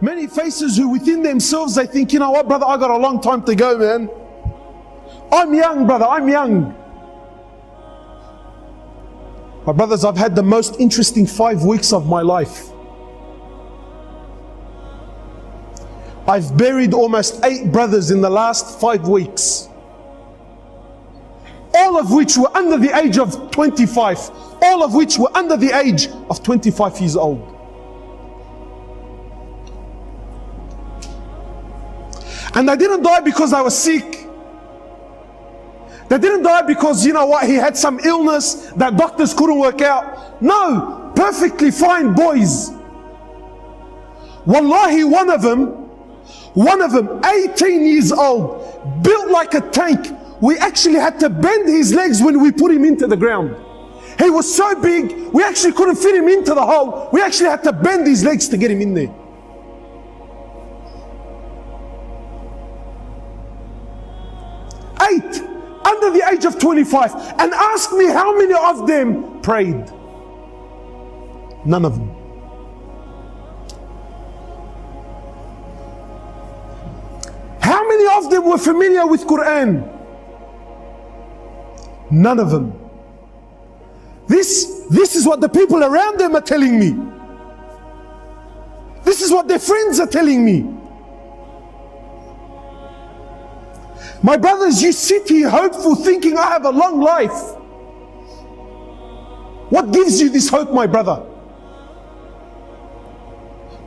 Many faces who within themselves they think, you know what, brother, I got a long time to go, man. I'm young, brother, I'm young. My brothers, I've had the most interesting 5 weeks of my life. I've buried almost 8 brothers in the last 5 weeks. All of which were under the age of 25. All of which were under the age of 25 years old. And they didn't die because they were sick. They didn't die because, you know what, he had some illness that doctors couldn't work out. No, perfectly fine boys. Wallahi, one of them, 18 years old, built like a tank. We actually had to bend his legs when we put him into the ground. He was so big, we actually couldn't fit him into the hole. We actually had to bend his legs to get him in there. Eight, under the age of 25. And ask me how many of them prayed. None of them. How many of them were familiar with Quran? None of them. This is what the people around them are telling me. This is what their friends are telling me. My brothers, you sit here hopeful thinking I have a long life. What gives you this hope, my brother?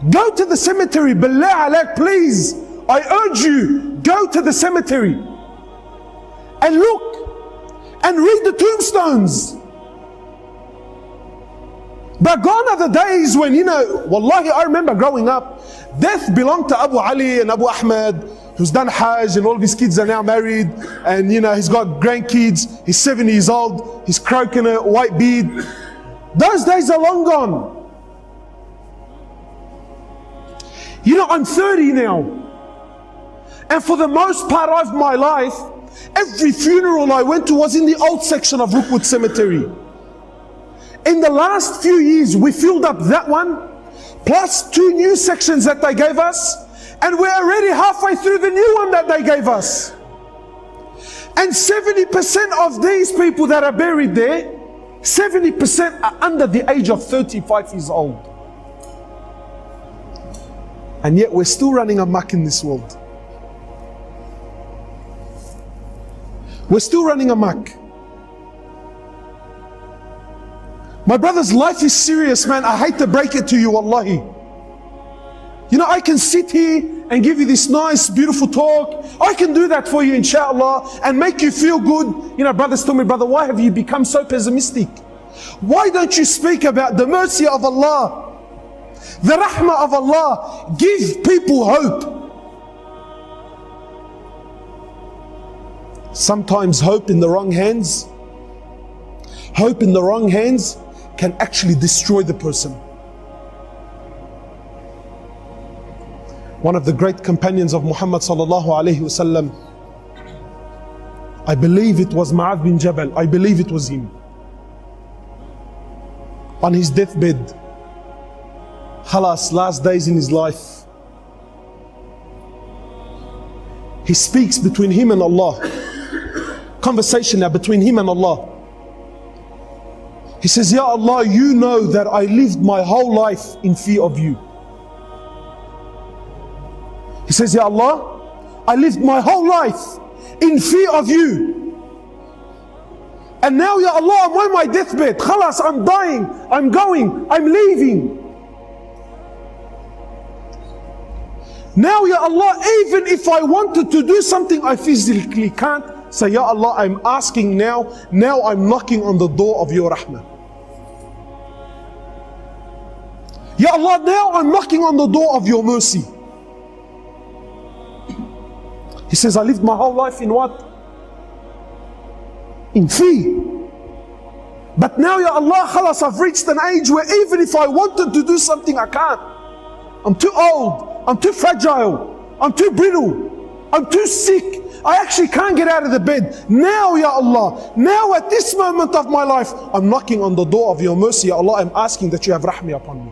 Go to the cemetery, billah alaik, please. I urge you, go to the cemetery and look and read the tombstones. But gone are the days when, you know, wallahi, I remember growing up, death belonged to Abu Ali and Abu Ahmed, who's done Hajj, and all of his kids are now married, and you know, he's got grandkids, he's 70 years old, he's croaking a white beard. Those days are long gone. You know, I'm 30 now. And for the most part of my life, every funeral I went to was in the old section of Rookwood Cemetery. In the last few years, we filled up that one, plus 2 new sections that they gave us, and we're already halfway through the new one that they gave us. And 70% of these people that are buried there, 70% are under the age of 35 years old. And yet we're still running amok in this world. We're still running amok. My brothers, life is serious, man. I hate to break it to you, wallahi. You know, I can sit here and give you this nice, beautiful talk. I can do that for you, inshallah, and make you feel good. You know, brothers tell me, brother, why have you become so pessimistic? Why don't you speak about the mercy of Allah, the rahmah of Allah? Give people hope. Sometimes hope in the wrong hands, can actually destroy the person. One of the great companions of Muhammad sallallahu alaihi wasallam, I believe it was Mu'adh bin Jabal, I believe it was him, on his deathbed, khalas, last days in his life, he speaks between him and Allah, conversation now between him and Allah. He says, Ya Allah, you know that I lived my whole life in fear of you. He says, Ya Allah, I lived my whole life in fear of you. And now, Ya Allah, I'm on my deathbed. Khalas, I'm dying, I'm going, I'm leaving. Now, Ya Allah, even if I wanted to do something, I physically can't. Say, Ya Allah, I'm asking now I'm knocking on the door of your rahmah. Ya Allah, now I'm knocking on the door of your mercy. He says, I lived my whole life in what? In fear. But now, Ya Allah, khalas, I've reached an age where even if I wanted to do something, I can't. I'm too old, I'm too fragile, I'm too brittle, I'm too sick. I actually can't get out of the bed. Now, Ya Allah, now at this moment of my life, I'm knocking on the door of your mercy. Ya Allah, I'm asking that you have rahmah upon me.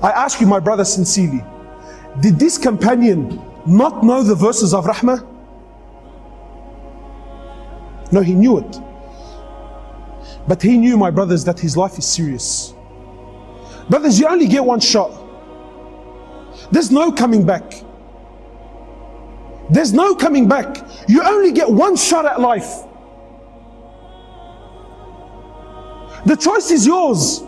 I ask you, my brother, sincerely, did this companion not know the verses of Rahmah? No, he knew it. But he knew, my brothers, that his life is serious. Brothers, you only get one shot. There's no coming back. There's no coming back. You only get one shot at life. The choice is yours.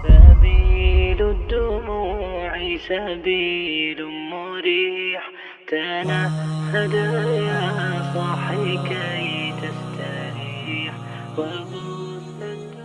سبيل الدموع سبيل مريح تنهد يا صاحي كي تستريح وغصة